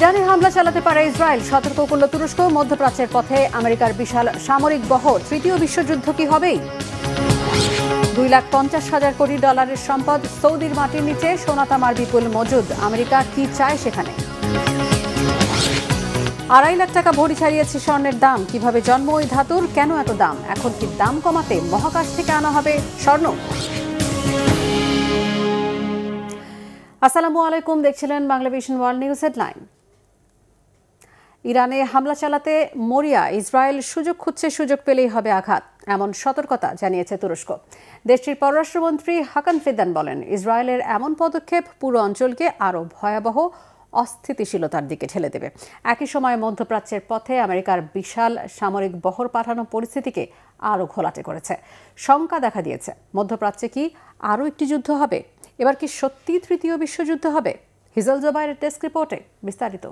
ইরানে হামলা চালাতে পারে ইসরায়েল, সতর্ক করল তুরস্ক। মধ্যপ্রাচ্যের পথে আমেরিকার বিশাল সামরিক বহর। তৃতীয় বিশ্বযুদ্ধ কি হবেই? 2,50,000 কোটি ডলারের সম্পদ সৌদির মাটির নিচে, সোনাতামার বিপুল মজুদ। আমেরিকা কি চায় সেখানে? 2.5 লাখ টাকা ভরি ছাড়িয়েছে স্বর্ণের দাম। কিভাবে জন্ম ওই ধাতুর, কেন এত দাম? এখন কি দাম কমাতে মহাকাশ থেকে আনা হবে স্বর্ণ? আসসালামু আলাইকুম, দেখছিলেন বাংলাভিশন ওয়ার্ল্ড নিউজ হেডলাইন। ইরানে হামলা চালাতে মরিয়া ইসরায়েল, সুযোগ খুঁজছে, সুযোগ পেলেই হবে আঘাত, এমন সতর্কতা জানিয়েছে তুরস্ক। দেশটির পররাষ্ট্রমন্ত্রী হাকান ফিদান বলেন, ইসরায়েলের এমন পদক্ষেপ পুরো অঞ্চলকে আরও ভয়াবহ অস্থিতিশীলতার দিকে ঠেলে দেবে। একই সময় মধ্যপ্রাচ্যের পথে আমেরিকার বিশাল সামরিক বহর পাঠানো পরিস্থিতিকে আরও ঘোলাটে করেছে। শঙ্কা দেখা দিয়েছে, মধ্যপ্রাচ্যে কি আরও একটি যুদ্ধ হবে? এবার কি সত্যি তৃতীয় বিশ্বযুদ্ধ হবে? হিজল জোবায়ের ডেস্ক রিপোর্টে বিস্তারিত।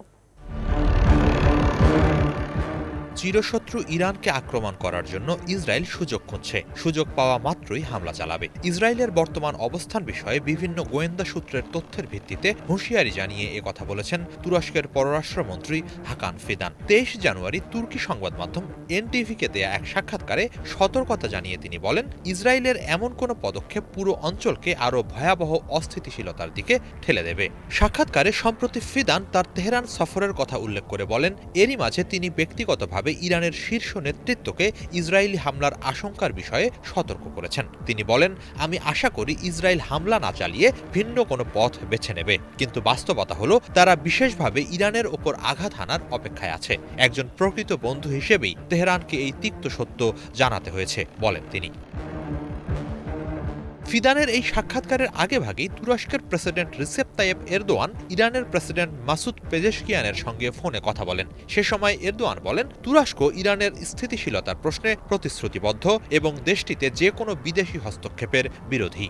চিরশত্রু ইরানকে আক্রমণ করার জন্য ইসরায়েল সুযোগ খুঁজছে। সুযোগ পাওয়া মাত্রই হামলা চালাবে। ইসরায়েলের বর্তমান অবস্থান বিষয়ে বিভিন্ন গোয়েন্দা সূত্রের তথ্যের ভিত্তিতে হুঁশিয়ারি জানিয়ে একথা বলেছেন তুরস্কের পররাষ্ট্রমন্ত্রী হাকান ফিদান। 23 জানুয়ারি তুর্কি সংবাদ মাধ্যম এনটিভিকে দেয়া এক সাক্ষাৎকারে সতর্কতা জানিয়ে তিনি বলেন, ইসরায়েলের এমন কোনো পদক্ষেপ পুরো অঞ্চলকে আরও ভয়াবহ অস্থিতিশীলতার দিকে ঠেলে দেবে। সাক্ষাৎকারে সম্প্রতি ফিদান তার তেহরান সফরের কথা উল্লেখ করে বলেন, এরই মাঝে তিনি ব্যক্তিগতভাবে ইরানের শীর্ষ নেতৃত্বকে ইসরায়েলি হামলার আশঙ্কার বিষয়ে সতর্ক করেছেন। তিনি বলেন, আমি আশা করি ইসরায়েল হামলা না চালিয়ে ভিন্ন কোনো পথ বেছে নেবে, কিন্তু বাস্তবতা হলো তারা বিশেষভাবে ইরানের ওপর আঘাত হানার অপেক্ষায় আছে। একজন প্রকৃত বন্ধু হিসেবেই তেহরানকে এই তিক্ত সত্য জানাতে হয়েছে, বলেন তিনি। ফিদানের এই সাক্ষাৎকারের আগেভাগেই তুরস্কের প্রেসিডেন্ট রিসেপ তাইয়েপ এরদোয়ান ইরানের প্রেসিডেন্ট মাসুদ পেজেশকিয়ানের সঙ্গে ফোনে কথা বলেন। সে সময় এরদোয়ান বলেন, তুরস্ক ইরানের স্থিতিশীলতার প্রশ্নে প্রতিশ্রুতিবদ্ধ এবং দেশটিতে যে কোনো বিদেশি হস্তক্ষেপের বিরোধী।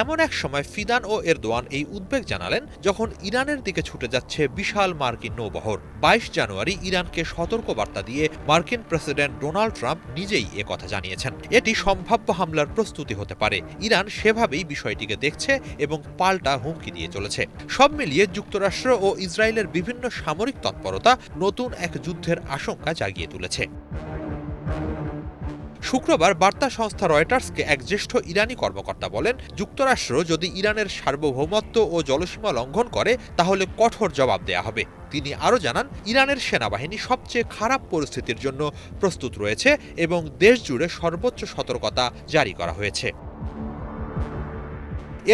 এমন এক সময় ফিদান ও এরদোয়ান এই উদ্বেগ জানালেন যখন ইরানের দিকে ছুটে যাচ্ছে বিশাল মার্কিন নৌবহর। 22 জানুয়ারি ইরানকে সতর্কবার্তা দিয়ে মার্কিন প্রেসিডেন্ট ডোনাল্ড ট্রাম্প নিজেই একথা জানিয়েছেন। এটি সম্ভাব্য হামলার প্রস্তুতি হতে পারে। ইরান সেভাবেই বিষয়টিকে দেখছে এবং পাল্টা হুমকি দিয়ে চলেছে। সব মিলিয়ে যুক্তরাষ্ট্র ও ইসরায়েলের বিভিন্ন সামরিক তৎপরতা নতুন এক যুদ্ধের আশঙ্কা জাগিয়ে তুলেছে। শুক্রবার বার্তা সংস্থা রয়টার্সকে এক জ্যেষ্ঠ ইরানি কর্মকর্তা বলেন, যুক্তরাষ্ট্র যদি ইরানের সার্বভৌমত্ব ও জলসীমা লঙ্ঘন করে তাহলে কঠোর জবাব দেয়া হবে। তিনি আরও জানান, ইরানের সেনাবাহিনী সবচেয়ে খারাপ পরিস্থিতির জন্য প্রস্তুত রয়েছে এবং দেশজুড়ে সর্বোচ্চ সতর্কতা জারি করা হয়েছে।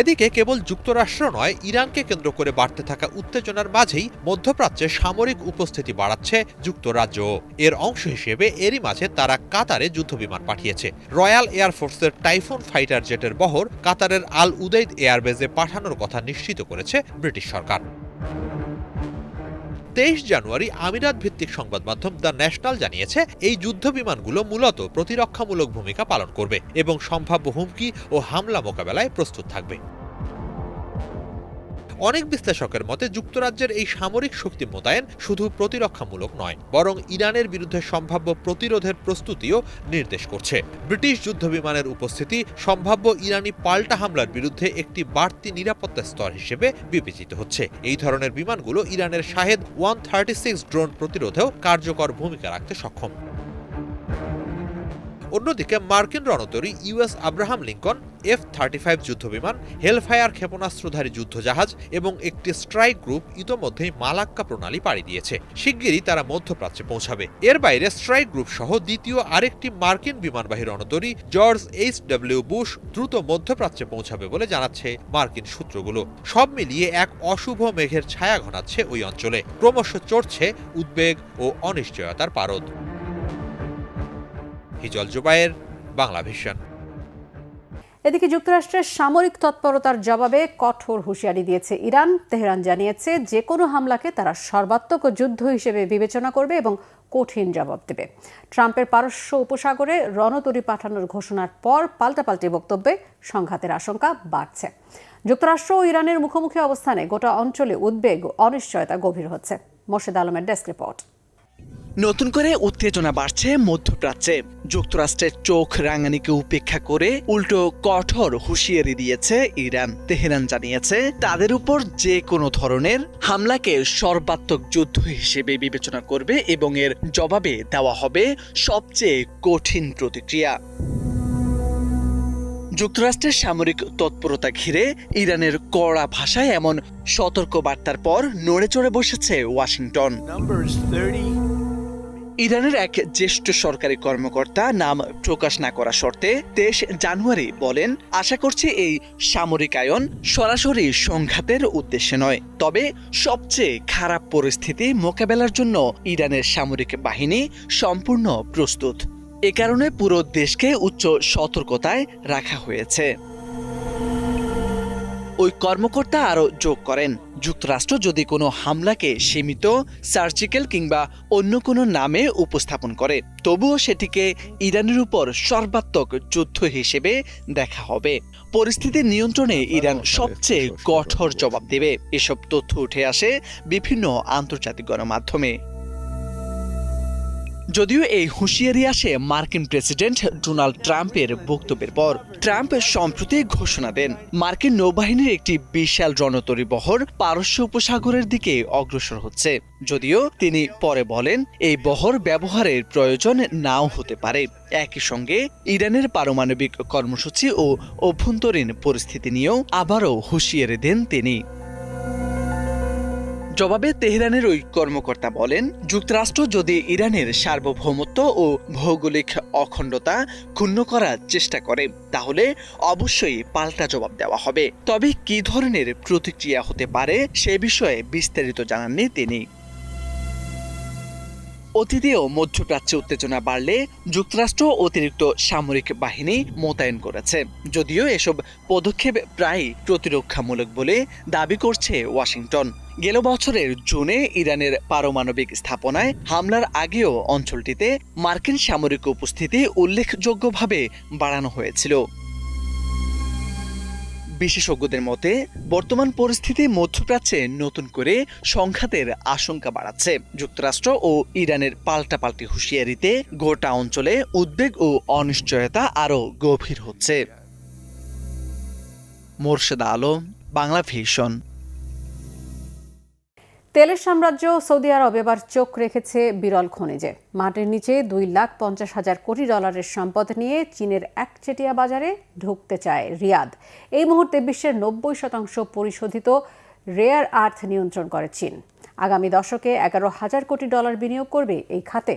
এদিকে কেবল যুক্তরাষ্ট্র নয়, ইরানকে কেন্দ্র করে বাড়তে থাকা উত্তেজনার মাঝেই মধ্যপ্রাচ্যে সামরিক উপস্থিতি বাড়াচ্ছে যুক্তরাজ্য। এর অংশ হিসেবে এরই মাঝে তারা কাতারে যুদ্ধবিমান পাঠিয়েছে। রয়্যাল এয়ারফোর্সের টাইফুন ফাইটার জেটের বহর কাতারের আল উদেইদ এয়ারবেজে পাঠানোর কথা নিশ্চিত করেছে ব্রিটিশ সরকার। 23 জানুয়ারি আমিরাত ভিত্তিক সংবাদ মাধ্যম দ্য ন্যাশনাল জানিয়েছে, এই যুদ্ধ বিমানগুলো মূলত প্রতিরক্ষামূলক ভূমিকা পালন করবে এবং সম্ভাব্য হুমকি ও হামলা মোকাবেলায় প্রস্তুত থাকবে। অনেক বিশ্লেষকের মতে যুক্তরাজ্যের এই সামরিক শক্তি মোতায়েন শুধু প্রতিরক্ষামূলক নয়, বরং ইরানের বিরুদ্ধে সম্ভাব্য প্রতিরোধের প্রস্তুতিও নির্দেশ করছে। ব্রিটিশ যুদ্ধবিমানের উপস্থিতি সম্ভাব্য ইরানি পাল্টা হামলার বিরুদ্ধে একটি বাড়তি নিরাপত্তা স্তর হিসেবে বিবেচিত হচ্ছে। এই ধরনের বিমানগুলো ইরানের শাহেদ 136 ড্রোন প্রতিরোধেও কার্যকর ভূমিকা রাখতে সক্ষম। অন্যদিকে মার্কিন রণতরী ইউএস আব্রাহাম লিঙ্কন, F-35 যুদ্ধবিমান, হেলফায়ার ক্ষেপণাস্ত্রধারী যুদ্ধজাহাজ এবং একটি স্ট্রাইক গ্রুপ ইতোমধ্যেই মালাক্কা প্রণালী পাড়ি দিয়েছে। শিগগিরই তারা মধ্যপ্রাচ্যে পৌঁছাবে। এর বাইরে স্ট্রাইক গ্রুপ সহ দ্বিতীয় আরেকটি মার্কিন বিমানবাহী রণতরী জর্জ H.W. বুশ দ্রুত মধ্যপ্রাচ্যে পৌঁছাবে বলে জানাচ্ছে মার্কিন সূত্রগুলো। সব মিলিয়ে এক অশুভ মেঘের ছায়া ঘনাচ্ছে ওই অঞ্চলে। ক্রমশ চড়ছে উদ্বেগ ও অনিশ্চয়তার পারদ। হিজল জোবায়ের, বাংলাভিশন। এদিকে যুক্তরাষ্ট্রের সামরিক তৎপরতার জবাবে কঠোর হুঁশিয়ারি দিয়েছে ইরান। তেহরান জানিয়েছে, যে কোনো হামলাকে তারা সর্বাত্মক যুদ্ধ হিসেবে বিবেচনা করবে এবং কঠিন জবাব দেবে। ট্রাম্পের পারস্য উপসাগরে রণতরী পাঠানোর ঘোষণার পর পাল্টাপাল্টি বক্তব্যে সংঘাতের আশঙ্কা বাড়ছে। যুক্তরাষ্ট্র ও ইরানের মুখোমুখি অবস্থানে গোটা অঞ্চলে উদ্বেগ ও অনিশ্চয়তা গভীর হচ্ছে। মোর্শেদ আলমের ডেস্ক রিপোর্ট। নতুন করে উত্তেজনা বাড়ছে মধ্যপ্রাচ্যে। যুক্তরাষ্ট্রের চোখ রাঙানিকে উপেক্ষা করে উল্টো কঠোর হুঁশিয়ারি দিয়েছে ইরান। তেহরান জানিয়েছে তাদের উপর যে কোনো ধরনের হামলাকে সর্বাত্মক যুদ্ধ হিসেবে বিবেচনা করবে এবং এর জবাবে দেওয়া হবে সবচেয়ে কঠিন প্রতিক্রিয়া। যুক্তরাষ্ট্রের সামরিক তৎপরতা ঘিরে ইরানের কড়া ভাষায় এমন সতর্ক বার্তার পর নড়েচড়ে বসেছে ওয়াশিংটন। ইরানের এক জ্যেষ্ঠ সরকারি কর্মকর্তা নাম প্রকাশ না করা শর্তে 23 জানুয়ারি বলেন, আশা করছি এই সামরিকায়ন সরাসরি সংঘাতের উদ্দেশ্যে নয়, তবে সবচেয়ে খারাপ পরিস্থিতি মোকাবেলার জন্য ইরানের সামরিক বাহিনী সম্পূর্ণ প্রস্তুত। এ কারণে পুরো দেশকে উচ্চ সতর্কতায় রাখা হয়েছে। ওই কর্মকর্তা আরও যোগ করেন, যুক্তরাষ্ট্র যদি কোনো হামলাকে সীমিত, সার্জিক্যাল কিংবা অন্য কোনো নামে উপস্থাপন করে, তবুও সেটিকে ইরানের উপর সর্বাত্মক যুদ্ধ হিসেবে দেখা হবে। পরিস্থিতি নিয়ন্ত্রণে ইরান সবচেয়ে কঠোর জবাব দেবে। এসব তথ্য উঠে আসে বিভিন্ন আন্তর্জাতিক গণমাধ্যমে। যদিও এই হুঁশিয়ারি আসে মার্কিন প্রেসিডেন্ট ডোনাল্ড ট্রাম্পের বক্তব্যের পর। ট্রাম্প সম্প্রতি ঘোষণা দেন মার্কিন নৌবাহিনীর একটি বিশাল রণতরী বহর পারস্য উপসাগরের দিকে অগ্রসর হচ্ছে। যদিও তিনি পরে বলেন এই বহর ব্যবহারের প্রয়োজন নাও হতে পারে। একই সঙ্গে ইরানের পারমাণবিক কর্মসূচি ও অভ্যন্তরীণ পরিস্থিতি নিয়েও আবারও হুঁশিয়ারি দেন তিনি। জবাবে তেহরানের ওই কর্মকর্তা বলেন, যুক্তরাষ্ট্র যদি ইরানের সার্বভৌমত্ব ও ভৌগোলিক অখণ্ডতা ক্ষুণ্ণ করার চেষ্টা করে, তাহলে অবশ্যই পাল্টা জবাব দেওয়া হবে। তবে কী ধরনের প্রতিক্রিয়া হতে পারে সে বিষয়ে বিস্তারিত জানাননি তিনি। অতীতেও মধ্যপ্রাচ্যে উত্তেজনা বাড়লে যুক্তরাষ্ট্র অতিরিক্ত সামরিক বাহিনী মোতায়েন করেছে, যদিও এসব পদক্ষেপ প্রায় প্রতিরক্ষামূলক বলে দাবি করছে ওয়াশিংটন। গেল বছরের জুনে ইরানের পারমাণবিক স্থাপনায় হামলার আগেও অঞ্চলটিতে মার্কিন সামরিক উপস্থিতি উল্লেখযোগ্যভাবে বাড়ানো হয়েছিল। বিশেষজ্ঞদের মতে বর্তমান পরিস্থিতি মধ্যপ্রাচ্যে নতুন করে সংঘাতের আশঙ্কা বাড়াচ্ছে। যুক্তরাষ্ট্র ও ইরানের পাল্টাপাল্টি হুঁশিয়ারিতে গোটা অঞ্চলে উদ্বেগ ও অনিশ্চয়তা আরও গভীর হচ্ছে। মোর্শেদা আলম, বাংলা ভিশন। তেলের সাম্রাজ্য সৌদি আরব এবার চোখ রেখেছে বিরল খনিজে। মাটির নিচে $2,50,000 কোটি সম্পদ নিয়ে চীনের একচেটিয়া বাজারে ঢুকতে চায় রিয়াদ। এই মুহূর্তে বিশ্বের 90% পরিশোধিত রেয়ার আর্থ নিয়ন্ত্রণ করে চীন। আগামী দশকে $11,000 কোটি বিনিয়োগ করবে এই খাতে।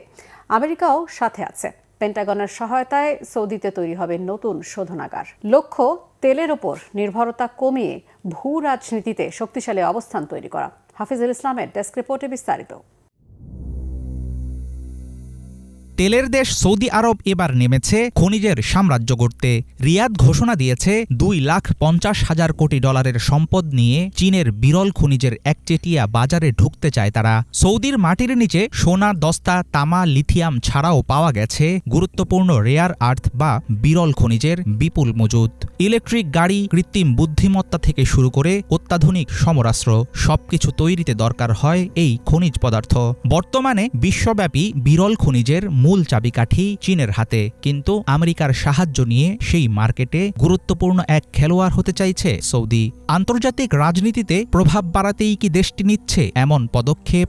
আমেরিকাও সাথে আছে। পেন্টাগনের সহায়তায় সৌদিতে তৈরি হবে নতুন শোধনাগার। লক্ষ্য তেলের ওপর নির্ভরতা কমিয়ে ভূ রাজনীতিতে শক্তিশালী অবস্থান তৈরি করা। হাফিজুল ইসলামের ডেস্ক রিপোর্টে বিস্তারিত। তেলের দেশ সৌদি আরব এবার নেমেছে খনিজের সাম্রাজ্য গড়তে। রিয়াদ ঘোষণা দিয়েছে $2,50,000 কোটি সম্পদ নিয়ে চীনের বিরল খনিজের একচেটিয়া বাজারে ঢুকতে চায় তারা। সৌদির মাটির নিচে সোনা, দস্তা, তামা, লিথিয়াম ছাড়াও পাওয়া গেছে গুরুত্বপূর্ণ রেয়ার আর্থ বা বিরল খনিজের বিপুল মজুদ। ইলেকট্রিক গাড়ি, কৃত্রিম বুদ্ধিমত্তা থেকে শুরু করে অত্যাধুনিক সমরাস্ত্র সবকিছু তৈরিতে দরকার হয় এই খনিজ পদার্থ। বর্তমানে বিশ্বব্যাপী বিরল খনিজের মূল চাবিকাঠি চীনের হাতে, কিন্তু আমেরিকার সাহায্য নিয়ে সেই মার্কেটে গুরুত্বপূর্ণ এক খেলোয়াড় হতে চাইছে সৌদি। আন্তর্জাতিক রাজনীতিতে প্রভাব বাড়াতেই কি দেশটি নিচ্ছে এমন পদক্ষেপ?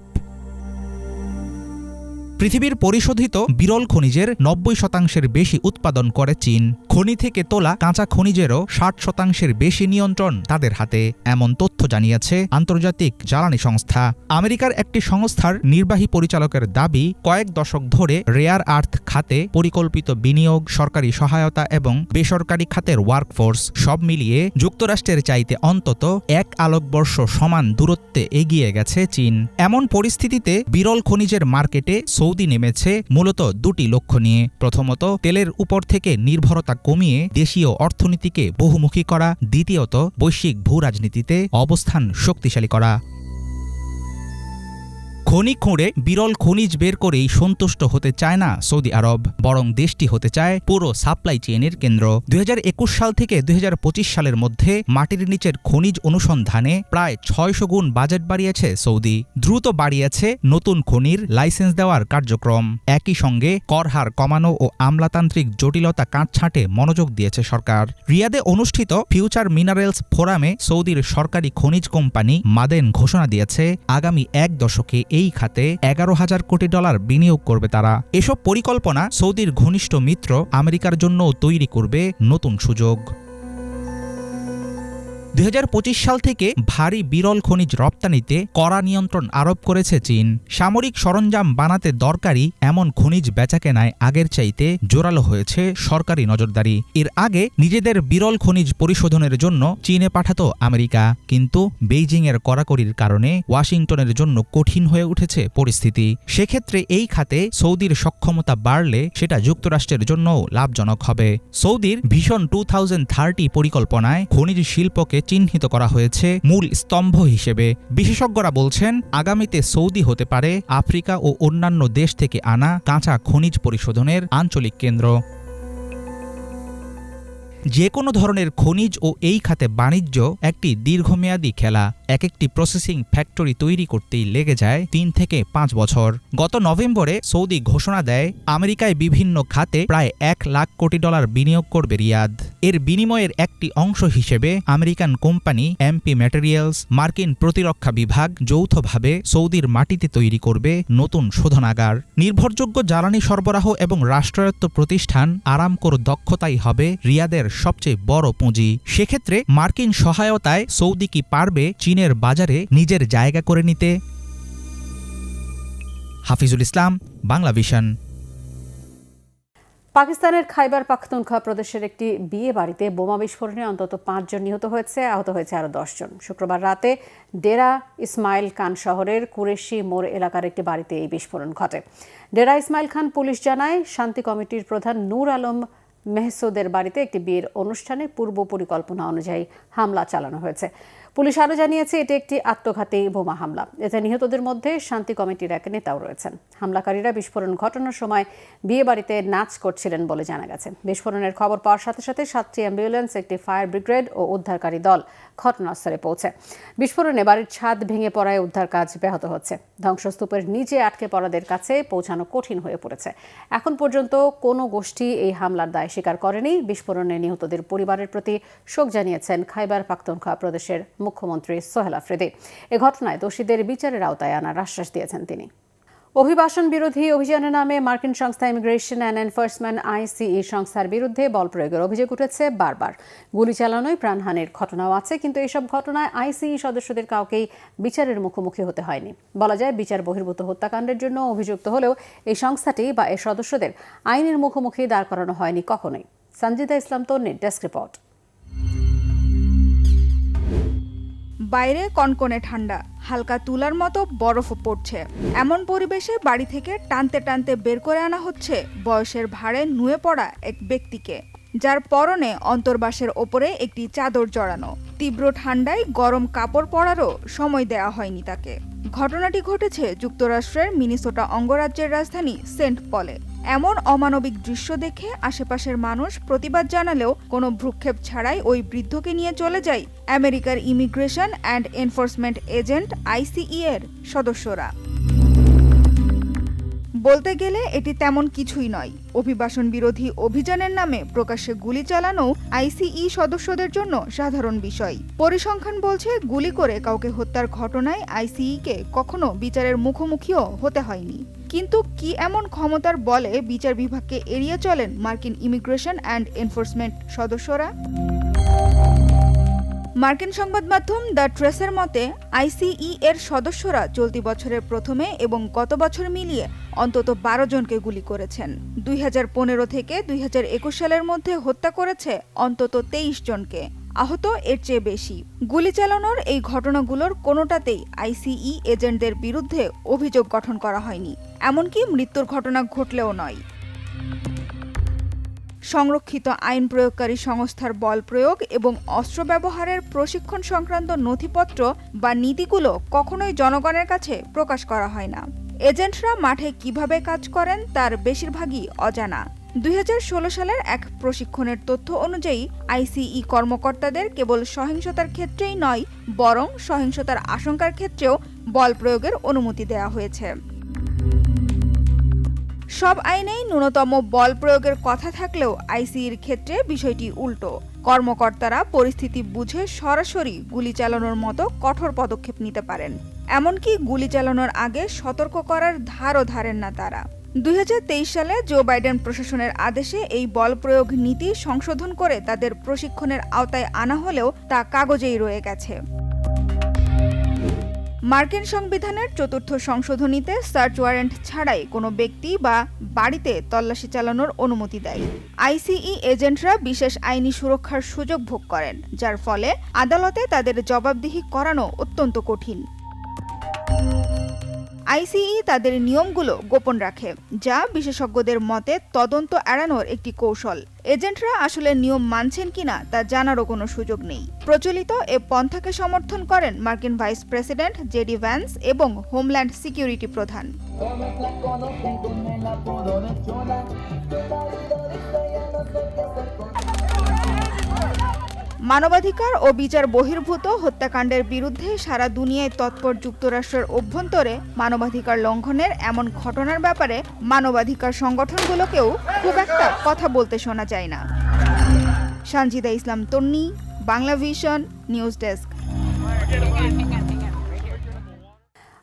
পৃথিবীর পরিশোধিত বিরল খনিজের 90% বেশি উৎপাদন করে চীন। খনি থেকে তোলা কাঁচা খনিজেরও 60% বেশি নিয়ন্ত্রণ তাদের হাতে, এমন তথ্য জানিয়েছে আন্তর্জাতিক জ্বালানি সংস্থা। আমেরিকার একটি সংস্থার নির্বাহী পরিচালকের দাবি, কয়েক দশক ধরে রেয়ার আর্থ খাতে পরিকল্পিত বিনিয়োগ, সরকারি সহায়তা এবং বেসরকারি খাতের ওয়ার্কফোর্স সব মিলিয়ে যুক্তরাষ্ট্রের চাইতে অন্তত 1 আলোকবর্ষ সমান দূরত্বে এগিয়ে গেছে চীন। এমন পরিস্থিতিতে বিরল খনিজের মার্কেটে সৌদি নেমেছে মূলত দুটি লক্ষ্য নিয়ে। প্রথমত, তেলের উপর থেকে নির্ভরতা কমিয়ে দেশীয় অর্থনীতিকে বহুমুখী করা। দ্বিতীয়ত, বৈশ্বিক ভূ রাজনীতিতে অবস্থান শক্তিশালী করা। খনি খুঁড়ে বিরল খনিজ বের করেই সন্তুষ্ট হতে চায় না সৌদি আরব, বরং দেশটি হতে চায় পুরো সাপ্লাই চেইনের কেন্দ্র। 2021 সাল থেকে 2025 সালের মধ্যে মাটির নিচের খনিজ অনুসন্ধানে প্রায় 600 গুণ বাজেট বাড়িয়েছে সৌদি। দ্রুত বাড়িয়েছে নতুন খনির লাইসেন্স দেওয়ার কার্যক্রম। একই সঙ্গে কর হার কমানো ও আমলাতান্ত্রিক জটিলতা কাটছাঁটে মনোযোগ দিয়েছে সরকার। রিয়াদে অনুষ্ঠিত ফিউচার মিনারেলস ফোরামে সৌদির সরকারি খনিজ কোম্পানি মাদেন ঘোষণা দিয়েছে আগামী 1 দশকে এই খাতে $11,000 কোটি বিনিয়োগ করবে তারা। এসব পরিকল্পনা সৌদির ঘনিষ্ঠ মিত্র আমেরিকার জন্য তৈরি করবে নতুন সুযোগ। 2025 সাল থেকে ভারী বিরল খনিজ রপ্তানিতে কড়া নিয়ন্ত্রণ আরোপ করেছে চীন। সামরিক সরঞ্জাম বানাতে দরকারি এমন খনিজ বেচাকেনায় আগের চাইতে জোরালো হয়েছে সরকারি নজরদারি। এর আগে নিজেদের বিরল খনিজ পরিশোধনের জন্য চীনে পাঠাতো আমেরিকা, কিন্তু বেইজিংয়ের কড়াকড়ির কারণে ওয়াশিংটনের জন্য কঠিন হয়ে উঠেছে পরিস্থিতি। সেক্ষেত্রে এই খাতে সৌদির সক্ষমতা বাড়লে সেটা যুক্তরাষ্ট্রের জন্যও লাভজনক হবে। সৌদির ভিশন 2030 পরিকল্পনায় খনিজ শিল্পকে চিহ্নিত করা হয়েছে মূল স্তম্ভ হিসেবে। বিশেষজ্ঞরা বলছেন আগামীতে সৌদি হতে পারে আফ্রিকা ও অন্যান্য দেশ থেকে আনা কাঁচা খনিজ পরিশোধনের আঞ্চলিক কেন্দ্র। যে কোনো ধরনের খনিজ ও এই খাতে বাণিজ্য একটি দীর্ঘমেয়াদী খেলা। একটি প্রসেসিং ফ্যাক্টরি তৈরি করতেই লেগে যায় 3 থেকে 5 বছর। গত নভেম্বরে সৌদি ঘোষণা দেয় আমেরিকায় বিভিন্ন খাতে প্রায় $1,00,000 কোটি বিনিয়োগ করবে রিয়াদ। এর বিনিময়ের একটি অংশ হিসেবে আমেরিকান কোম্পানি এমপি ম্যাটেরিয়ালস, মার্কিন প্রতিরক্ষা বিভাগ যৌথভাবে সৌদির মাটিতে তৈরি করবে নতুন শোধনাগার। নির্ভরযোগ্য জ্বালানি সরবরাহ এবং রাষ্ট্রায়ত্ত প্রতিষ্ঠান আরামকোর দক্ষতাই হবে রিয়াদের সবচেয়ে বড় পুঁজি। সেক্ষেত্রে মার্কিন সহায়তায় সৌদি কি পারবে চীনের বাজারে নিজের জায়গা করে নিতে? হাফিজুল ইসলাম, বাংলা ভিশন। পাকিস্তানের খাইবার পাখতুনখোয়া প্রদেশের একটি বিয়ে বাড়িতে বোমা বিস্ফোরণে অন্তত 5 জন নিহত হয়েছে, আহত হয়েছে আরও 10 জন। শুক্রবার রাতে ডেরা ইসমাইল খান শহরের কুরেশি মোড় এলাকার একটি বাড়িতে এই বিস্ফোরণ ঘটে। ডেরা ইসমাইল খান পুলিশ জানায় শান্তি কমিটির প্রধান নূর আলম মেহসুদের বাড়িতে একটি বিয়ের অনুষ্ঠানে পূর্ব পরিকল্পনা অনুযায়ী হামলা চালানো হয়েছে। পুলিশ আরও জানিয়েছে এটি একটি আত্মঘাতী বোমা হামলা। এতে নিহতদের মধ্যে শান্তি কমিটির এক নেতাও রয়েছেন। হামলাকারীরা বিস্ফোরণ ঘটানোর সময় বিয়ে বাড়িতে নাচ করছিলেন বলে জানা গেছে। বিস্ফোরণের খবর পাওয়ার সাথে সাথে 7টি অ্যাম্বুলেন্স, একটি ফায়ার ব্রিগেড ও উদ্ধারকারী দল ঘটনাস্থলে পৌঁছে। বিস্ফোরণে বাড়ির ছাদ ভেঙে পড়ায় উদ্ধার কাজ ব্যাহত হচ্ছে। ধ্বংসস্তূপের নিচে আটকে পড়াদের কাছে পৌঁছানো কঠিন হয়ে পড়েছে। এখন পর্যন্ত কোনো গোষ্ঠী এই হামলার দায় স্বীকার করেনি। বিস্ফোরণে নিহতদের পরিবারের প্রতি শোক জানিয়েছেন খাইবার পাখতুনখোয়া প্রদেশের মুখ্যমন্ত্রী সোহেল আফ্রিদি। এ ঘটনায় দোষীদের বিচারের আওতায় আনার আশ্বাস দিয়েছেন তিনি। অভিবাসন বিরোধী অভিযানের নামে মার্কিন সংস্থা ইমিগ্রেশন অ্যান্ড এনফোর্সমেন্ট আইসিই সংস্থার বিরুদ্ধে বল প্রয়োগের অভিযোগ উঠেছে বারবার। গুলি চালানোয় প্রাণহানির ঘটনাও আছে, কিন্তু এসব ঘটনায় আইসিই সদস্যদের কাউকেই বিচারের মুখোমুখি হতে হয়নি। বলা যায় বিচার বহির্ভূত হত্যাকাণ্ডের জন্য অভিযুক্ত হলেও এই সংস্থাটি বা এর সদস্যদের আইনের মুখোমুখি দাঁড় করানো হয়নি কখনোই। সঞ্জিদা ইসলাম তন্নির ডেস্ক রিপোর্ট। বাইরে কনকনে ঠান্ডা, হালকা তুলার মতো বরফও পড়ছে। এমন পরিবেশে বাড়ি থেকে টানতে টানতে বের করে আনা হচ্ছে বয়সের ভারে নুয়ে পড়া এক ব্যক্তিকে, যার পরনে অন্তর্বাসের ওপরে একটি চাদর জড়ানো। তীব্র ঠান্ডায় গরম কাপড় পরারও সময় দেওয়া হয়নি তাকে। ঘটনাটি ঘটেছে যুক্তরাষ্ট্রের মিনেসোটা অঙ্গরাজ্যের রাজধানী সেন্ট পলে। এমন অমানবিক দৃশ্য দেখে আশেপাশের মানুষ প্রতিবাদ জানালেও কোনো ভ্রুক্ষেপ ছাড়াই ওই বৃদ্ধকে নিয়ে চলে যায় আমেরিকার ইমিগ্রেশন অ্যান্ড এনফোর্সমেন্ট এজেন্ট আইসিই এর সদস্যরা। বলতে গেলে এটি তেমন কিছুই নয়। অভিবাসন বিরোধী অভিযানের নামে প্রকাশ্যে গুলি চালানো আইসিই সদস্যদের জন্য সাধারণ বিষয়। পরিসংখ্যান বলছে গুলি করে কাউকে হত্যার ঘটনায় আইসিইকে কখনো বিচারের মুখোমুখিও হতে হয়নি। কিন্তু কি এমন ক্ষমতার বলে বিচার বিভাগকে এড়িয়ে চলেন মার্কিন ইমিগ্রেশন অ্যান্ড এনফোর্সমেন্ট সদস্যরা? মার্কিন সংবাদ মাধ্যম দ্য ট্রেসের মতে আইসিই এর সদস্যরা চলতি বছরের প্রথমে এবং গত বছর মিলিয়ে অন্তত 12 জনকে গুলি করেছেন। 2015 থেকে 2021 সালের মধ্যে হত্যা করেছে অন্তত 23 জনকে। আহত এর চেয়ে বেশি। গুলি চালানোর এই ঘটনাগুলোর কোনোটাতেই আইসিই এজেন্টদের বিরুদ্ধে অভিযোগ গঠন করা হয়নি, এমনকি মৃত্যুর ঘটনা ঘটলেও নয়। সংরক্ষিত আইন প্রয়োগকারী সংস্থার বল প্রয়োগ এবং অস্ত্র ব্যবহারের প্রশিক্ষণ সংক্রান্ত নথিপত্র বা নীতিগুলো কখনোই জনগণের কাছে প্রকাশ করা হয় না। এজেন্টরা মাঠে কিভাবে কাজ করেন তার বেশিরভাগই অজানা। 2016 সালের এক প্রশিক্ষণের তথ্য অনুযায়ী আইসিই কর্মকর্তাদের কেবল সহিংসতার ক্ষেত্রেই নয়, বরং সহিংসতার আশঙ্কার ক্ষেত্রেও বল প্রয়োগের অনুমতি দেওয়া হয়েছে। সব আইনেই ন্যূনতম বল প্রয়োগের কথা থাকলেও আইসিইর ক্ষেত্রে বিষয়টি উল্টো। কর্মকর্তারা পরিস্থিতি বুঝে সরাসরি গুলি চালানোর মতো কঠোর পদক্ষেপ নিতে পারেন। এমনকি গুলি চালানোর আগে সতর্ক করার ধারও ধারেন না তারা। 2023 সালে জো বাইডেন প্রশাসনের আদেশে এই বল প্রয়োগ নীতি সংশোধন করে তাদের প্রশিক্ষণের আওতায় আনা হলেও তা কাগজেই রয়ে গেছে। মার্কিন সংবিধানের ৪র্থ সংশোধনীতে সার্চ ওয়ারেন্ট ছাড়াই কোনো ব্যক্তি বা বাড়িতে তল্লাশি চালানোর অনুমতি দেয়। আইসিই এজেন্টরা বিশেষ আইনি সুরক্ষার সুযোগ ভোগ করেন, যার ফলে আদালতে তাদের জবাবদিহি করানো অত্যন্ত কঠিন। আইসিই তাদের নিয়মগুলো গোপন রাখে, যা বিশেষজ্ঞদের মতে তদন্ত এড়ানোর একটি কৌশল। এজেন্টরা আসলে নিয়ম মানছেন কিনা তা জানারও কোনো সুযোগ নেই। প্রচলিত এ পন্থাকে সমর্থন করেন মার্কিন ভাইস প্রেসিডেন্ট জেডি ভ্যান্স এবং হোমল্যান্ড সিকিউরিটি প্রধান। মানবাধিকার ও বিচার বহির্ভূত হত্যাকাণ্ডের বিরুদ্ধে সারা দুনিয়ায় তৎপর যুক্তরাষ্ট্রের অভ্যন্তরে মানবাধিকার লঙ্ঘনের এমন ঘটনার ব্যাপারে মানবাধিকার সংগঠনগুলোকেও খুব একটা কথা বলতে শোনা যায় না। সানজিদা ইসলাম তন্নি, বাংলা ভিশন, নিউজ ডেস্ক।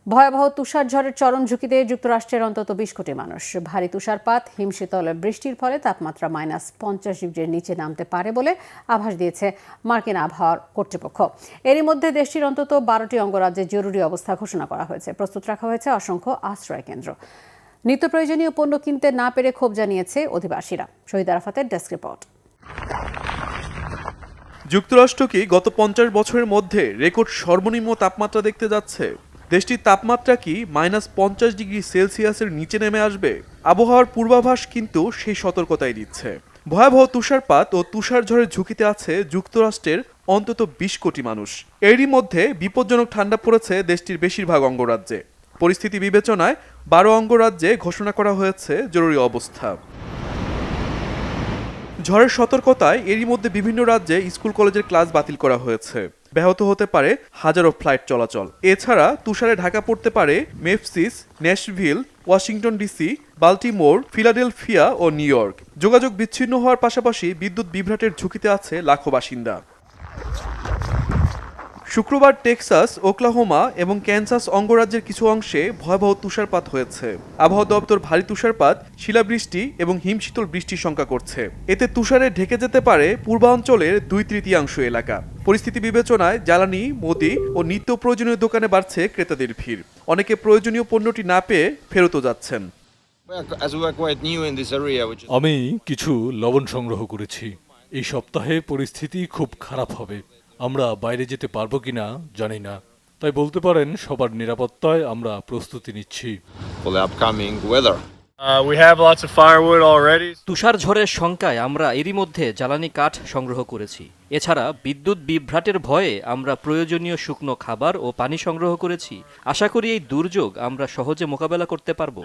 ভয়াবহ তুষার ঝড়ের চরম ঝুঁকিতে যুক্তরাষ্ট্রের অন্তত 20 কোটি মানুষ। ভারী তুষারপাত, হিমশীতল বৃষ্টির ফলে তাপমাত্রা -50 ডিগ্রির নিচে নামতে পারে বলে আভাস দিয়েছে মার্কিন আবহাওয়া কর্তৃপক্ষ। এরই মধ্যে দেশটির অন্তত 12টি অঙ্গরাজ্যে জরুরি অবস্থা ঘোষণা করা হয়েছে। প্রস্তুত রাখা হয়েছে অসংখ্য আশ্রয় কেন্দ্র। নিত্য প্রয়োজনীয় পণ্য কিনতে না পেরে ক্ষোভ জানিয়েছে অধিবাসীরা। শহীদ আরাফাতের ডেস্ক রিপোর্ট। যুক্তরাষ্ট্র কি গত 50 বছরের মধ্যে রেকর্ড সর্বনিম্ন তাপমাত্রা দেখতে যাচ্ছে? দেশটির তাপমাত্রা কি -50 ডিগ্রি সেলসিয়াসের নিচে নেমে আসবে? আবহাওয়ার পূর্বাভাস কিন্তু সেই সতর্কতাই দিচ্ছে। ভয়াবহ তুষারপাত ও তুষার ঝড়ের ঝুঁকিতে আছে যুক্তরাষ্ট্রের অন্তত 20 কোটি মানুষ। এরই মধ্যে বিপজ্জনক ঠান্ডা পড়েছে দেশটির বেশিরভাগ অঙ্গরাজ্যে। পরিস্থিতি বিবেচনায় 12 অঙ্গরাজ্যে ঘোষণা করা হয়েছে জরুরি অবস্থা। ঝড়ের সতর্কতায় এরই মধ্যে বিভিন্ন রাজ্যে স্কুল কলেজের ক্লাস বাতিল করা হয়েছে। ব্যাহত হতে পারে হাজারো ফ্লাইট চলাচল। এছাড়া তুষারে ঢাকা পড়তে পারে Memphis, Nashville, Washington DC, Baltimore, Philadelphia ও নিউ ইয়র্ক। যোগাযোগ বিচ্ছিন্ন হওয়ার পাশাপাশি বিদ্যুৎ বিভ্রাটের ঝুঁকিতে আছে লাখো বাসিন্দা। শুক্রবার টেক্সাস, ওকলাহোমা এবং ক্যানসাস অঙ্গরাজ্যের কিছু অংশে ভয়াবহ তুষারপাত হয়েছে। আবহাওয়া দপ্তর ভারী তুষারপাত, শিলাবৃষ্টি এবং হিমশীতল বৃষ্টির শঙ্কা করছে। এতে তুষারে ঢেকে যেতে পারে পূর্বাঞ্চলের 2/3 এলাকা। পরিস্থিতি বিবেচনায় জ্বালানি, মুদি ও নিত্য প্রয়োজনীয় দোকানে বাড়ছে ক্রেতাদের ভিড়। অনেকে প্রয়োজনীয় পণ্যটি না পেয়ে ফেরতও যাচ্ছেন। আমি কিছু লবণ সংগ্রহ করেছি। এই সপ্তাহে পরিস্থিতি খুব খারাপ হবে। আমরা বাইরে যেতে পারবো কিনা জানি না, তাই বলতে পারেন সবার নিরাপত্তায় আমরা প্রস্তুতি নিচ্ছি। তুষার ঝড়ের শঙ্কায় আমরা এরই মধ্যে জ্বালানি কাঠ সংগ্রহ করেছি। এছাড়া বিদ্যুৎ বিভ্রাটের ভয়ে আমরা প্রয়োজনীয় শুকনো খাবার ও পানি সংগ্রহ করেছি। আশা করি এই দুর্যোগ আমরা সহজে মোকাবেলা করতে পারবো।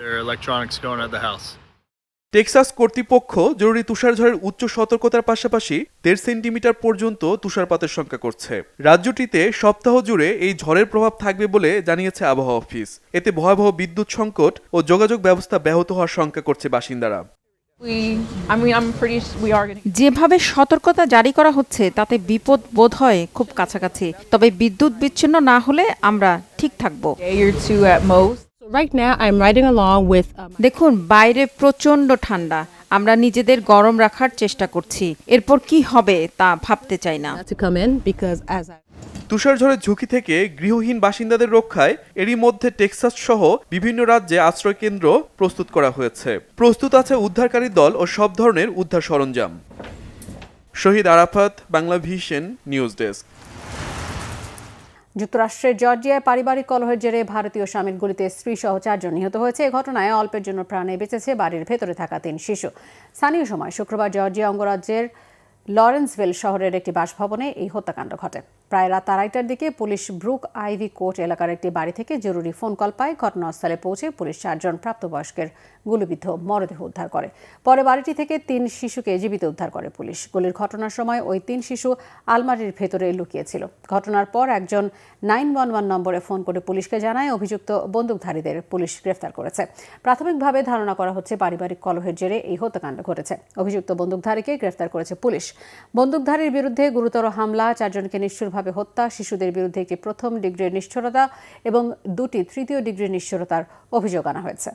টেক্সাস কর্তৃপক্ষ জরুরি তুষারঝড়ের উচ্চ সতর্কতার পাশাপাশি 1.5 সেন্টিমিটার পর্যন্ত তুষারপাতের শঙ্কা করছে। রাজ্যটিতে সপ্তাহ জুড়ে এই ঝড়ের প্রভাব থাকবে বলে জানিয়েছে আবহাওয়া অফিস। এতে ভয়াবহ বিদ্যুৎ সংকট ও যোগাযোগ ব্যবস্থা ব্যাহত হওয়ার শঙ্কা করছে বাসিন্দারা। যেভাবে সতর্কতা জারি করা হচ্ছে তাতে বিপদ বোধ হয় খুব কাছাকাছি। তবে বিদ্যুৎ বিচ্ছিন্ন না হলে আমরা ঠিক থাকবো। দেখুন, বাইরে প্রচন্ড ঠান্ডা। আমরা নিজেদের গরম রাখার চেষ্টা করছি। এরপর কি হবে তা ভাবতে চাই না। তুষারঝড়ের ঝুঁকি থেকে গৃহহীন বাসিন্দাদের রক্ষায় এরই মধ্যে টেক্সাস সহ বিভিন্ন রাজ্যে আশ্রয় কেন্দ্র প্রস্তুত করা হয়েছে। প্রস্তুত আছে উদ্ধারকারী দল ও সব ধরনের উদ্ধার সরঞ্জাম। Shahid Arafat, Bangla Vision, news desk. যুক্তরাষ্ট্রের জর্জিয়ায় পারিবারিক কলহের জেরে ভারতীয় স্বামীর গুলিতে স্ত্রীসহ 4 জন নিহত হয়েছে। এই ঘটনায় অল্পের জন্য প্রাণে বেঁচেছে বাড়ির ভেতরে থাকা 3 শিশু। স্থানীয় সময় শুক্রবার জর্জিয়া অঙ্গরাজ্যের লরেন্সভিল শহরের একটি বাসভবনে এই হত্যাকাণ্ড ঘটে। প্রায় রাত 2:30টার দিকে পুলিশ ব্রুক আইভি কোর্ট এলাকার একটি বাড়ি থেকে জরুরি ফোন কল পায়। ঘটনাস্থলে পৌঁছে পুলিশ 4 জন প্রাপ্তবয়স্কের গুলিবিদ্ধ মরদেহ উদ্ধার করে। পরে বাড়িটি থেকে 3 শিশুকে জীবিত উদ্ধার করে পুলিশ। গুলির ঘটনার সময় ওই 3 শিশু আলমারির ভেতরে লুকিয়েছিল। ঘটনার পর একজন 911 নম্বরে ফোন করে পুলিশকে জানায়। অভিযুক্ত বন্দুকধারীদের পুলিশ গ্রেফতার করেছে। প্রাথমিকভাবে ধারণা করা হচ্ছে পারিবারিক কলহের জেরে এই হত্যাকাণ্ড ঘটেছে। অভিযুক্ত বন্দুকধারীকে গ্রেফতার করেছে পুলিশ। বন্দুকধারীর বিরুদ্ধে গুরুতর হামলা, 4 জনকে নিষ্ঠুরভাবে হত্যা, শিশুদের বিরুদ্ধে একটি প্রথম ডিগ্রির নিষ্ঠুরতা এবং 2টি তৃতীয় ডিগ্রির নিষ্ঠুরতার অভিযোগ আনা হয়েছে।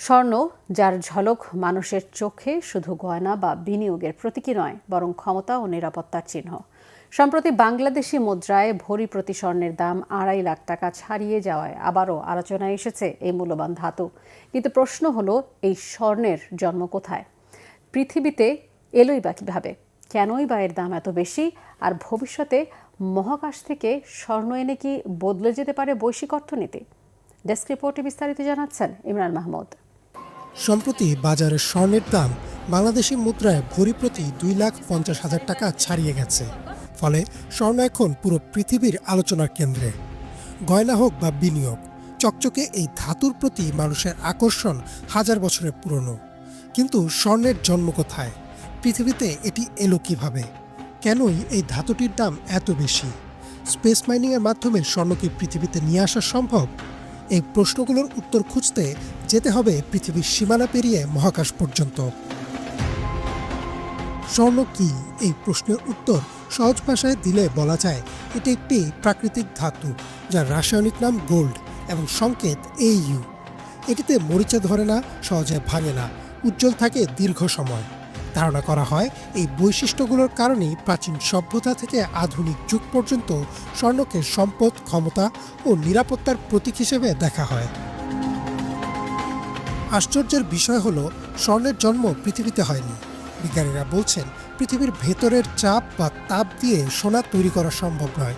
স্বর্ণ, যার ঝলক মানুষের চোখে শুধু গয়না বা বিনিয়োগের প্রতীকী নয়, বরং ক্ষমতা ও নিরাপত্তার চিহ্ন। সম্প্রতি বাংলাদেশি মুদ্রায় ভরি প্রতি স্বর্ণের দাম 2.5 লাখ টাকা ছাড়িয়ে যাওয়ায় আবারও আলোচনায় এসেছে এই মূল্যবান ধাতু। কিন্তু প্রশ্ন হলো, এই স্বর্ণের জন্ম কোথায়? পৃথিবীতে এলোই বা কিভাবে? কেনই বা এর দাম এত বেশি? আর ভবিষ্যতে মহাকাশ থেকে স্বর্ণ এনে কি বদলে যেতে পারে বৈশ্বিক অর্থনীতি? ডেস্ক রিপোর্টে বিস্তারিত জানাচ্ছেন ইমরান মাহমুদ। সম্প্রতি বাজারে স্বর্ণের দাম বাংলাদেশি মুদ্রায় ভরি প্রতি 2,50,000 টাকা ছাড়িয়ে গেছে। ফলে স্বর্ণ এখন পুরো পৃথিবীর আলোচনার কেন্দ্রে। গয়না হোক বা বিনিয়োগ, চকচকে এই ধাতুর প্রতি মানুষের আকর্ষণ হাজার বছরের পুরনো। কিন্তু স্বর্ণের জন্ম কোথায়? পৃথিবীতে এটি এলো কিভাবে? কেনই এই ধাতুটির দাম এত বেশি? স্পেস মাইনিংয়ের মাধ্যমে স্বর্ণ কি পৃথিবীতে নিয়ে আসা সম্ভব? এই প্রশ্নগুলোর উত্তর খুঁজতে যেতে হবে পৃথিবীর সীমানা পেরিয়ে মহাকাশ পর্যন্ত। স্বর্ণ কি? এই প্রশ্নের উত্তর সহজ ভাষায় দিলে বলা যায় এটি একটি প্রাকৃতিক ধাতু, যার রাসায়নিক নাম গোল্ড এবং সংকেত AU। এটিতে মরিচা ধরে না, সহজে ভাঙে না, উজ্জ্বল থাকে দীর্ঘ সময়। ধারণা করা হয় এই বৈশিষ্ট্যগুলোর কারণেই প্রাচীন সভ্যতা থেকে আধুনিক যুগ পর্যন্ত স্বর্ণকে সম্পদ, ক্ষমতা ও নিরাপত্তার প্রতীক হিসেবে দেখা হয়। আশ্চর্যের বিষয় হলো, স্বর্ণের জন্ম পৃথিবীতে হয়নি। বিজ্ঞানীরা বলছেন পৃথিবীর ভেতরের চাপ বা তাপ দিয়ে সোনা তৈরি করা সম্ভব নয়।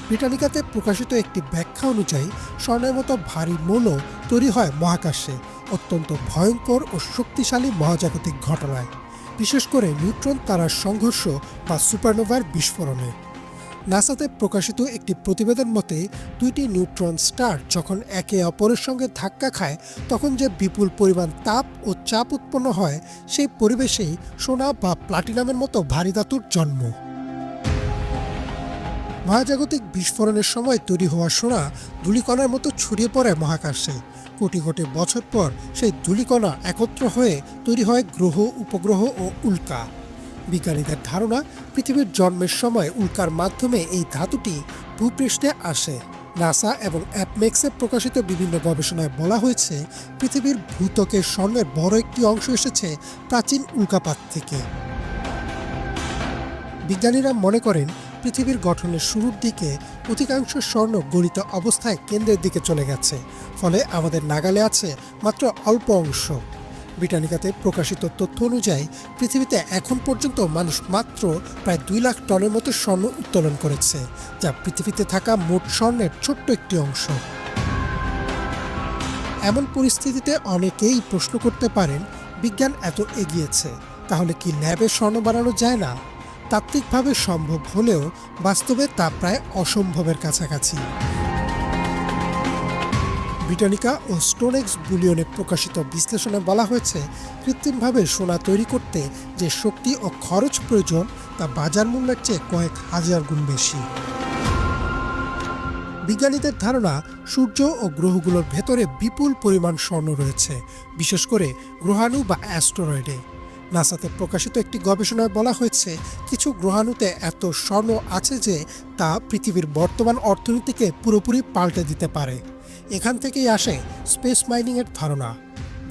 ব্রিটানিকাতে প্রকাশিত একটি ব্যাখ্যা অনুযায়ী স্বর্ণের মতো ভারী মৌল তৈরি হয় মহাকাশে অত্যন্ত ভয়ঙ্কর ও শক্তিশালী মহাজাগতিক ঘটনায়, বিশেষ করে নিউট্রন তারার সংঘর্ষ বা সুপারনোভার বিস্ফোরণে। নাসাতে প্রকাশিত একটি প্রতিবেদন মতে 2টি নিউট্রন স্টার যখন একে অপরের সঙ্গে ধাক্কা খায়, তখন যে বিপুল পরিমাণ তাপ ও চাপ উৎপন্ন হয়, সেই পরিবেশেই সোনা বা প্লাটিনামের মতো ভারী ধাতুর জন্ম। মহাজাগতিক বিস্ফোরণের সময় তৈরি হওয়া সোনা ধূলিকণার মতো ছড়িয়ে পড়ে মহাকাশে। কোটি কোটি বছর পর সেই ধূলিকণা একত্র হয়ে তৈরি হয় গ্রহ, উপগ্রহ ও উল্কা। বিজ্ঞানীদের ধারণা, পৃথিবীর জন্মের সময় উল্কার মাধ্যমে এই ধাতুটি ভূপৃষ্ঠে আসে। নাসা এবং অ্যাপমেক্সে প্রকাশিত বিভিন্ন গবেষণায় বলা হয়েছে, পৃথিবীর ভূত্বকের স্বর্ণের বড় একটি অংশ এসেছে প্রাচীন উল্কাপাত থেকে। বিজ্ঞানীরা মনে করেন, পৃথিবীর গঠনের শুরুর দিকে অধিকাংশ স্বর্ণ গলিত অবস্থায় কেন্দ্রের দিকে চলে গেছে, ফলে আমাদের নাগালে আছে মাত্র অল্প অংশ। ব্রিটানিকাতে প্রকাশিত তথ্য অনুযায়ী পৃথিবীতে এখন পর্যন্ত মানুষ মাত্র প্রায় 2 লাখ টনের মতো স্বর্ণ উত্তোলন করেছে, যা পৃথিবীতে থাকা মোট স্বর্ণের ছোট্ট একটি অংশ। এমন পরিস্থিতিতে অনেকেই প্রশ্ন করতে পারেন, বিজ্ঞান এত এগিয়েছে, তাহলে কি ল্যাবে স্বর্ণ বানানো যায় না? তাত্ত্বিকভাবে সম্ভব হলেও বাস্তবে তা প্রায় অসম্ভবের কাছাকাছি। ব্রিটানিকা ও স্টোনেক্স বুলিয়নে প্রকাশিত বিশ্লেষণে বলা হয়েছে, কৃত্রিমভাবে সোনা তৈরি করতে যে শক্তি ও খরচ প্রয়োজন, তা বাজার মূল্যের চেয়ে কয়েক হাজার গুণ বেশি। বিজ্ঞানীদের ধারণা, সূর্য ও গ্রহগুলোর ভেতরে বিপুল পরিমাণ স্বর্ণ রয়েছে, বিশেষ করে গ্রহাণু বা অ্যাস্টেরয়েডে। নাসাতে প্রকাশিত একটি গবেষণায় বলা হয়েছে, কিছু গ্রহাণুতে এত স্বর্ণ আছে যে তা পৃথিবীর বর্তমান অর্থনীতিকে পুরোপুরি পাল্টে দিতে পারে। এখান থেকেই আসে স্পেস মাইনিংয়ের ধারণা।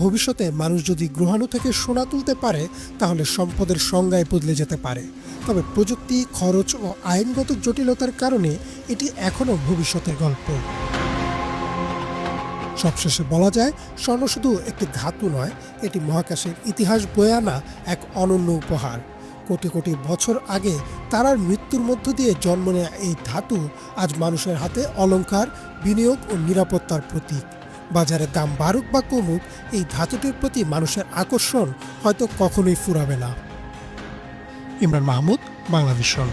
ভবিষ্যতে মানুষ যদি গ্রহাণু থেকে সোনা তুলতে পারে, তাহলে সম্পদের সংজ্ঞায় বদলে যেতে পারে। তবে প্রযুক্তি, খরচ ও আইনগত জটিলতার কারণে এটি এখনও ভবিষ্যতের গল্প। সবশেষে বলা যায়, স্বর্ণ শুধু একটি ধাতু নয়, এটি মহাকাশের ইতিহাস বয়ে আনা এক অনন্য উপহার। কোটি কোটি বছর আগে তারার মৃত্যুর মধ্য দিয়ে জন্ম নেয়া এই ধাতু আজ মানুষের হাতে অলংকার, বিনিয়োগ ও নিরাপত্তার প্রতীক। বাজারে দাম বাড়ুক বা কমুক, এই ধাতুটির প্রতি মানুষের আকর্ষণ হয়তো কখনোই ফুরাবে না। ইমরান মাহমুদ, বাংলাভিশন।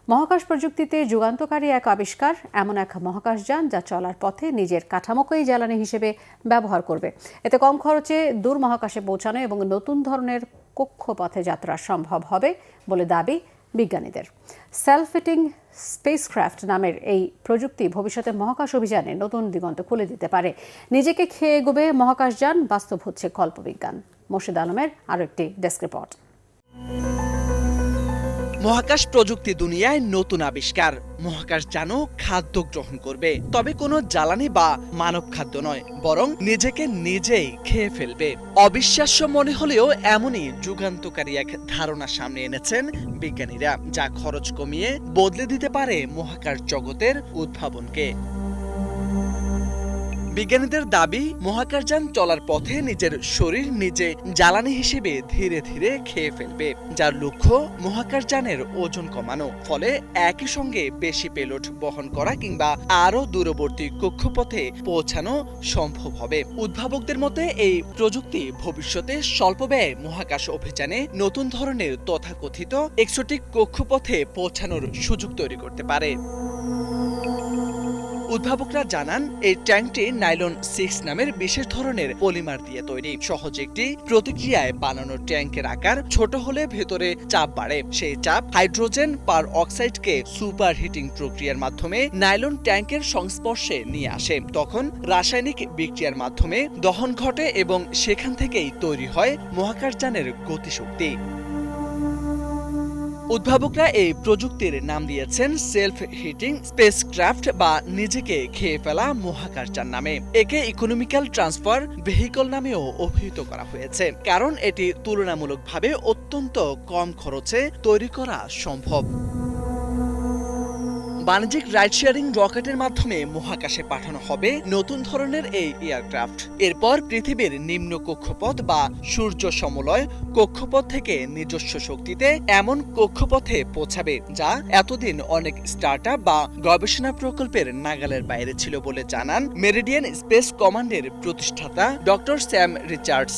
মহাকাশ প্রযুক্তিতে যুগান্তকারী এক আবিষ্কার, এমন এক মহাকাশযান যা চলার পথে নিজের কাঠামোকেই জ্বালানি হিসেবে ব্যবহার করবে। এতে কম খরচে দূর মহাকাশে পৌঁছানো এবং নতুন ধরনের কক্ষপথে যাত্রা সম্ভব হবে বলে দাবি বিজ্ঞানীদের। সেলফ ফিটিং স্পেসক্রাফট নামের এই প্রযুক্তি ভবিষ্যতে মহাকাশ অভিযানে নতুন দিগন্ত খুলে দিতে পারে। নিজেকে খেয়ে এগোবে মহাকাশযান, বাস্তব হচ্ছে কল্পবিজ্ঞান। মোর্শেদ আলমের আরও একটি ডেস্ক রিপোর্ট। মহাকাশ প্রযুক্তি দুনিয়ায় নতুন আবিষ্কার। মহাকাশযানও খাদ্য গ্রহণ করবে, তবে কোনো জ্বালানি বা মানব খাদ্য নয়, বরং নিজেকে নিজেই খেয়ে ফেলবে। অবিশ্বাস্য মনে হলেও এমনই যুগান্তকারী এক ধারণা সামনে এনেছেন বিজ্ঞানীরা, যা খরচ কমিয়ে বদলে দিতে পারে মহাকাশ জগতের উদ্ভাবনকে। বিজ্ঞানীদের দাবি, মহাকাশযান চলার পথে নিজের শরীর নিজে জ্বালানি হিসেবে ধীরে ধীরে খেয়ে ফেলবে, যার লক্ষ্য মহাকাশযানের ওজন কমানো। ফলে একই সঙ্গে বেশি পেলোড বহন করা কিংবা আরও দূরবর্তী কক্ষপথে পৌঁছানো সম্ভব হবে। উদ্ভাবকদের মতে এই প্রযুক্তি ভবিষ্যতে স্বল্প ব্যয়ে মহাকাশ অভিযানে নতুন ধরনের তথাকথিত এক্সোটিক কক্ষপথে পৌঁছানোর সুযোগ তৈরি করতে পারে। উদ্ভাবকরা জানান, এই ট্যাঙ্কটি নাইলন 6 নামের বিশেষ ধরনের পলিমার দিয়ে তৈরি। সহজ একটি প্রতিক্রিয়ায় বানানো ট্যাঙ্কের আকার ছোট হলে ভেতরে চাপ বাড়ে। সেই চাপ হাইড্রোজেন পার অক্সাইডকে সুপার হিটিং প্রক্রিয়ার মাধ্যমে নাইলন ট্যাঙ্কের সংস্পর্শে নিয়ে আসে। তখন রাসায়নিক বিক্রিয়ার মাধ্যমে দহন ঘটে এবং সেখান থেকেই তৈরি হয় মহাকাশযানের গতিশক্তি। উদ্ভাবকরা এই প্রযুক্তির নাম দিয়েছেন সেলফ হিটিং স্পেসক্রাফট বা নিজেকে খেয়ে ফেলা মহাকাশযান নামে। একে ইকোনমিক্যাল ট্রান্সফার ভেহিকল নামেও অভিহিত করা হয়েছে, কারণ এটি তুলনামূলকভাবে অত্যন্ত কম খরচে তৈরি করা সম্ভব। বাণিজ্যিক রাইড শেয়ারিং রকেটের মাধ্যমে মহাকাশে পাঠানো হবে নতুন ধরনের এই এয়ারক্রাফট। এরপর পৃথিবীর নিম্ন কক্ষপথ বা সূর্য সমলয় কক্ষপথ থেকে নিজস্ব শক্তিতে এমন কক্ষপথে পৌঁছাবে, যা এতদিন অনেক স্টার্টআপ বা গবেষণা প্রকল্পের নাগালের বাইরে ছিল বলে জানান মেরিডিয়ান স্পেস কমান্ডের প্রতিষ্ঠাতা ডক্টর স্যাম রিচার্ডস।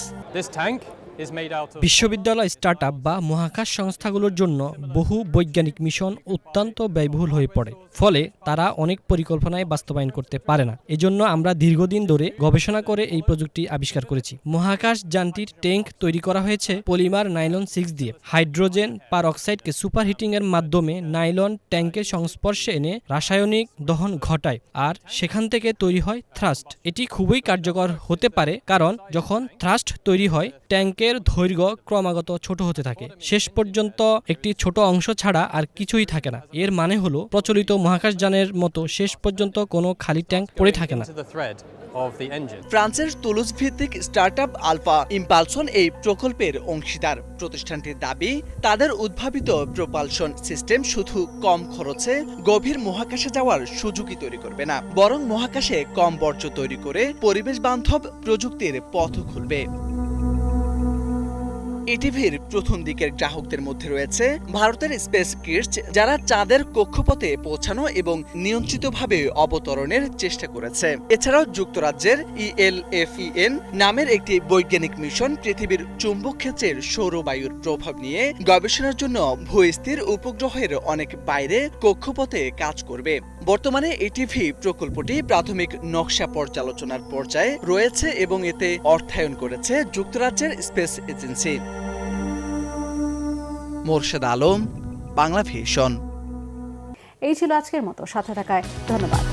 বিশ্ববিদ্যালয়, স্টার্টআপ বা মহাকাশ সংস্থাগুলোর জন্য বহু বৈজ্ঞানিক মিশন অত্যন্ত ব্যয়বহুল হয়ে পড়ে, ফলে তারা অনেক পরিকল্পনায় বাস্তবায়ন করতে পারে না। এজন্য আমরা দীর্ঘদিন ধরে গবেষণা করে এই প্রযুক্তি আবিষ্কার করেছি। মহাকাশ যানটির ট্যাঙ্ক তৈরি করা হয়েছে পলিমার নাইলন 6 দিয়ে। হাইড্রোজেন পার অক্সাইডকে সুপার হিটিং এর মাধ্যমে নাইলন ট্যাঙ্কের সংস্পর্শে এনে রাসায়নিক দহন ঘটায়, আর সেখান থেকে তৈরি হয় থ্রাস্ট। এটি খুবই কার্যকর হতে পারে, কারণ যখন থ্রাস্ট তৈরি হয় ট্যাঙ্কের দৈর্ঘ্য ক্রমাগত ছোট হতে থাকে, শেষ পর্যন্ত একটি ছোট অংশ ছাড়া আর কিছুই থাকে না। এর মানে হলো প্রচলিত মহাকাশযানের মতো শেষ পর্যন্ত কোনো খালি ট্যাঙ্ক পড়ে থাকে না। ফ্রান্সের তুলুজ ভিত্তিক স্টার্টআপ আলফা ইম্পালসন এই প্রকল্পের অংশীদার। প্রতিষ্ঠানটির দাবি, তাদের উদ্ভাবিত প্রপালশন সিস্টেম শুধু কম খরচে গভীর মহাকাশে যাওয়ার সুযোগই তৈরি করবে না, বরং মহাকাশে কম বর্জ্য তৈরি করে পরিবেশ বান্ধব প্রযুক্তির পথ খুলবে। ইটিভির প্রথম দিকের গ্রাহকদের মধ্যে রয়েছে ভারতের স্পেস কিডস, যারা চাঁদের কক্ষপথে পৌঁছানো এবং নিয়ন্ত্রিতভাবে অবতরণের চেষ্টা করেছে। এছাড়াও যুক্তরাজ্যের ELFEN নামের একটি বৈজ্ঞানিক মিশন পৃথিবীর চুম্বক ক্ষেত্রের সৌরবায়ুর প্রভাব নিয়ে গবেষণার জন্য ভূস্থির উপগ্রহের অনেক বাইরে কক্ষপথে কাজ করবে। বর্তমানে ইটিভি প্রকল্পটি প্রাথমিক নকশা পর্যালোচনার পর্যায়ে রয়েছে এবং এতে অর্থায়ন করেছে যুক্তরাজ্যের স্পেস এজেন্সি। মোর্শেদ আলম, বাংলাভিশন। এই ছিল আজকের মতো, সাথে থাকায় ধন্যবাদ।